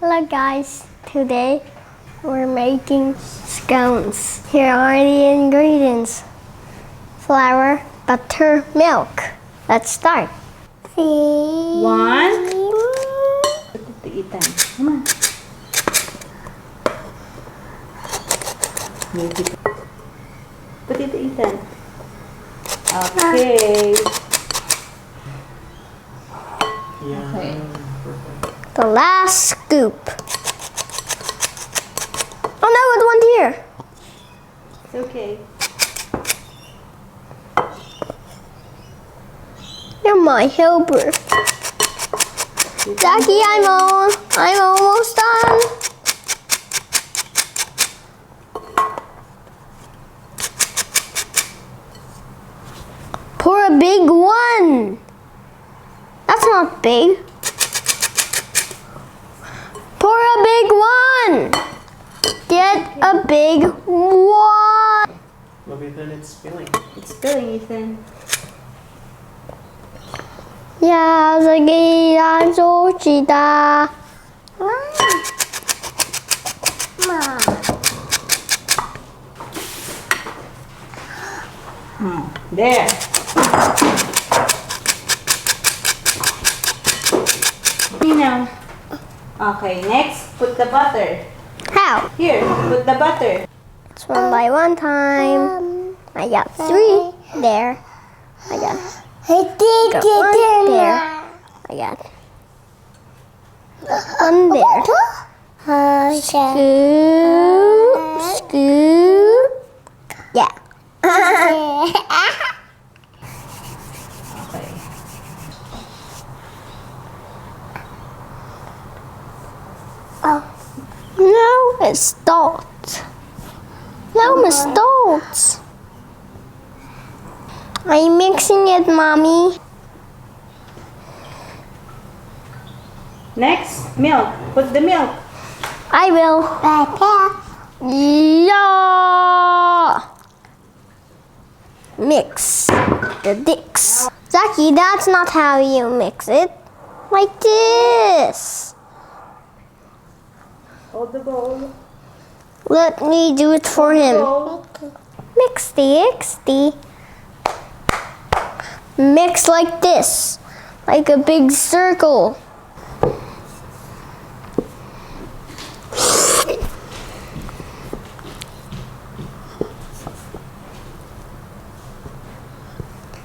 Hello guys, today we're making scones. Here are the ingredients: flour, butter, milk. Let's start. One. Put it to Ethan. Come on. Put it to Ethan. Okay. Okay. The last scoop. Oh no, it went here. It's okay. You're my helper. Jackie, I'm almost done. Pour a big one. That's not big. Pour a big one. Get a big one. Look, Ethan, it's spilling. It's spilling, Ethan.呀，这个要做鸡的。妈。There. You know. Okay, next, put the butter. How? Here, put the butter. It's one by one time. I got 3 there. I got one there. I got 1 there. Scoop, scoop. Yeah. Okay. No, it stopped. No, it stopped. Are you mixing it, Mommy? Next, milk. Put the milk. I will. Yeah. Mix the dicks. Zachy, that's not how you mix it. Like this. Hold the bowl. Let me do it for him. Bowl. Mix the mix like this, like a big circle.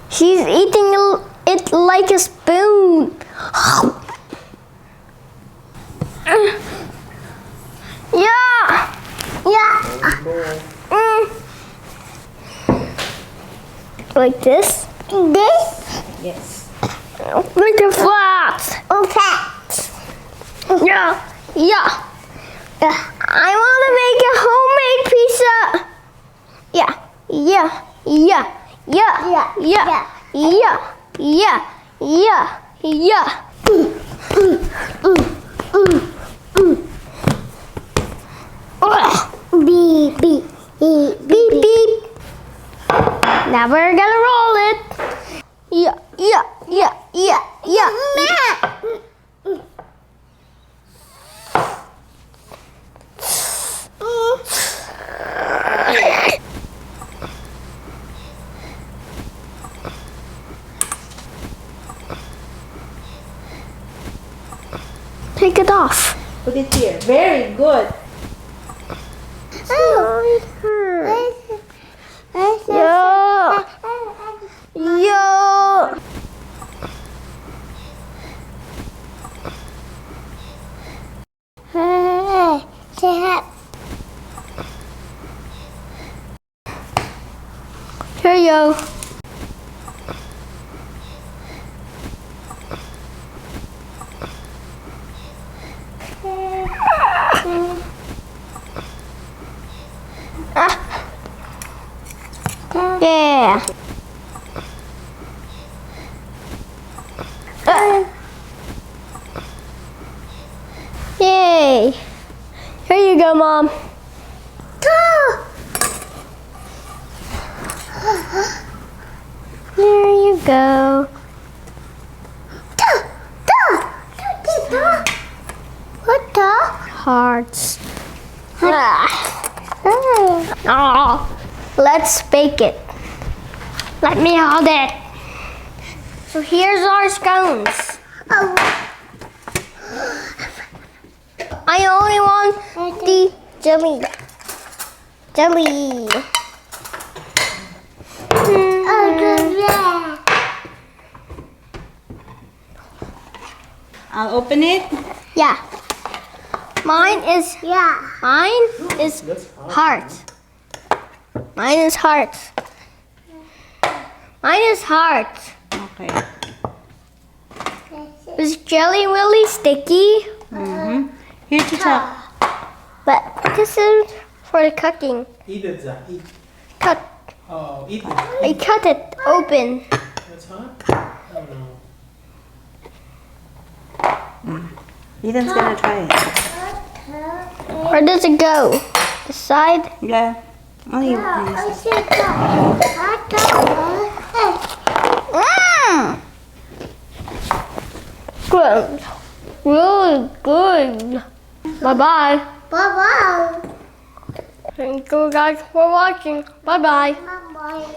She's eating it like a spoon. Yeah. Like this. Yes. Make it flat. Flat. Yeah. I want to make a homemade pizza. Yeah. Beep beep beep beep. Now we're gonna roll it. Yeah. Take it off. Put it here. Very good. Oh, it hurts. Yo. Here you go. Yeah. Yay. Here you go, Mom. There you go. What the? hearts. Oh, let's bake it. Let me hold it. So here's our scones. I only want the jelly. Jelly. I'll open it. Yeah. Mine is That's heart. Mine is heart. Mine is heart. Okay. Is jelly really sticky? Here to top. But this is for the cooking. Eat it, Zach. Eat. Cut. Oh, eat it. I cut it open. That's hot? Oh no. Ethan's gonna try it. Where does it go? The side? Yeah. Oh, you Good. Really good. Bye-bye. Bye-bye. Thank you guys for watching. Bye-bye. Bye-bye.